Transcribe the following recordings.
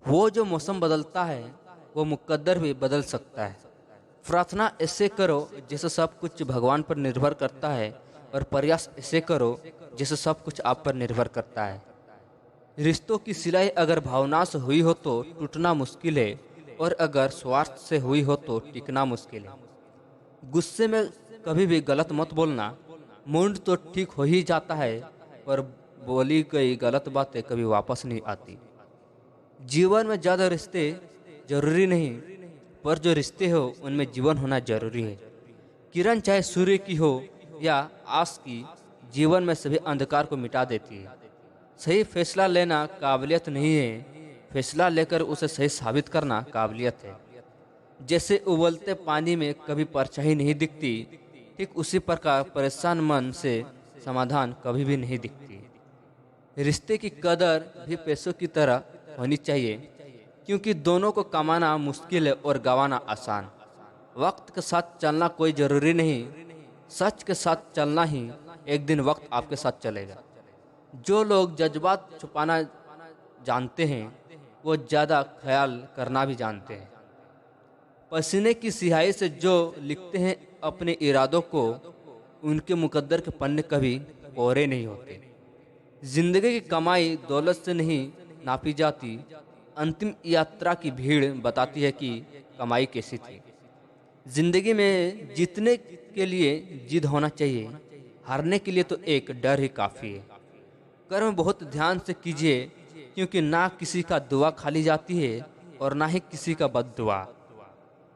वो जो मौसम बदलता है वो मुकद्दर भी बदल सकता है। प्रार्थना ऐसे करो जैसे सब कुछ भगवान पर निर्भर करता है, और प्रयास ऐसे करो जैसे सब कुछ आप पर निर्भर करता है। रिश्तों की सिलाई अगर भावना से हुई हो तो टूटना मुश्किल है, और अगर स्वार्थ से हुई हो तो टिकना मुश्किल है। गुस्से में कभी भी गलत मत बोलना। मूड तो ठीक हो ही जाता है, पर बोली गई गलत बातें कभी वापस नहीं आती। जीवन में ज़्यादा रिश्ते जरूरी नहीं, पर जो रिश्ते हो उनमें जीवन होना जरूरी है। किरण चाहे सूर्य की हो या आस की, जीवन में सभी अंधकार को मिटा देती है। सही फैसला लेना काबिलियत नहीं है, फैसला लेकर उसे सही साबित करना काबिलियत है। जैसे उबलते पानी में कभी परछाई नहीं दिखती, ठीक उसी प्रकार परेशान मन से समाधान कभी भी नहीं दिखती। रिश्ते की कदर भी पैसों की तरह होनी चाहिए, क्योंकि दोनों को कमाना मुश्किल है और गंवाना आसान। वक्त के साथ चलना कोई जरूरी नहीं, सच के साथ चलना ही एक दिन वक्त आपके साथ चलेगा। जो लोग जज्बात छुपाना जानते हैं वो ज़्यादा ख्याल करना भी जानते हैं। पसीने की स्याही से जो लिखते हैं अपने इरादों को, उनके मुकद्दर के पन्ने कभी कोरे नहीं होते। जिंदगी की कमाई दौलत से नहीं नापी जाती, अंतिम यात्रा की भीड़ बताती है कि कमाई कैसी थी। जिंदगी में जीतने के लिए जिद होना चाहिए, हारने के लिए तो एक डर ही काफ़ी है। कर्म बहुत ध्यान से कीजिए, क्योंकि ना किसी का दुआ खाली जाती है और ना ही किसी का बद्दुआ।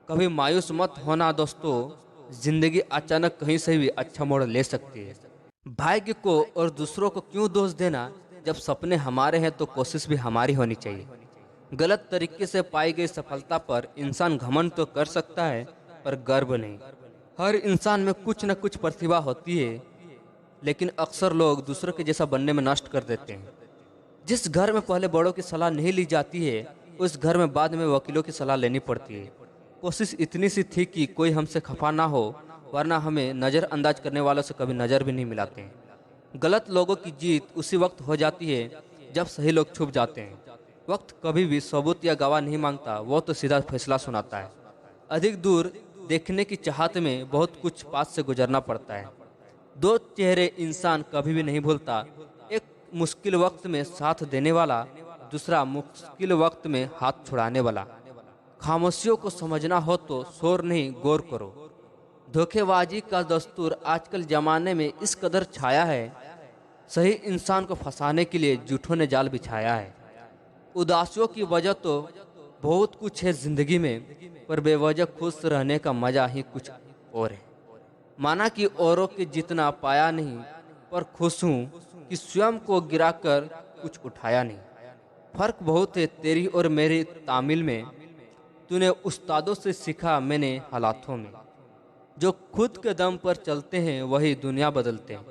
कभी मायूस मत होना दोस्तों, जिंदगी अचानक कहीं से भी अच्छा मोड़ ले सकती है। भाग्य को और दूसरों को क्यों दोष देना, जब सपने हमारे हैं तो कोशिश भी हमारी होनी चाहिए। गलत तरीके से पाई गई सफलता पर इंसान घमंड तो कर सकता है, पर गर्व नहीं। हर इंसान में कुछ न कुछ प्रतिभा होती है, लेकिन अक्सर लोग दूसरों के जैसा बनने में नष्ट कर देते हैं। जिस घर में पहले बड़ों की सलाह नहीं ली जाती है, उस घर में बाद में वकीलों की सलाह लेनी पड़ती है। कोशिश इतनी सी थी कि कोई हमसे खफा ना हो, वरना हमें नज़रअंदाज करने वालों से कभी नज़र भी नहीं मिलाते हैं। गलत लोगों की जीत उसी वक्त हो जाती है जब सही लोग छुप जाते हैं। वक्त कभी भी सबूत या गवाह नहीं मांगता, वो तो सीधा फैसला सुनाता है। अधिक दूर देखने की चाहत में बहुत कुछ पास से गुजरना पड़ता है। दो चेहरे इंसान कभी भी नहीं भूलता, एक मुश्किल वक्त में साथ देने वाला, दूसरा मुश्किल वक्त में हाथ छुड़ाने वाला। खामोशियों को समझना हो तो शोर नहीं गौर करो। धोखेबाजी का दस्तूर आजकल जमाने में इस कदर छाया है, सही इंसान को फंसाने के लिए झूठों ने जाल बिछाया है। उदासियों की वजह तो बहुत कुछ है जिंदगी में, पर बेवजह खुश रहने का मजा ही कुछ और है। माना कि औरों के जितना पाया नहीं, पर खुश हूँ कि स्वयं को गिराकर कुछ उठाया नहीं। फर्क बहुत है तेरी और मेरी तामिल में, तूने उस्तादों से सीखा, मैंने हालातों में। जो खुद के दम पर चलते हैं वही दुनिया बदलते हैं।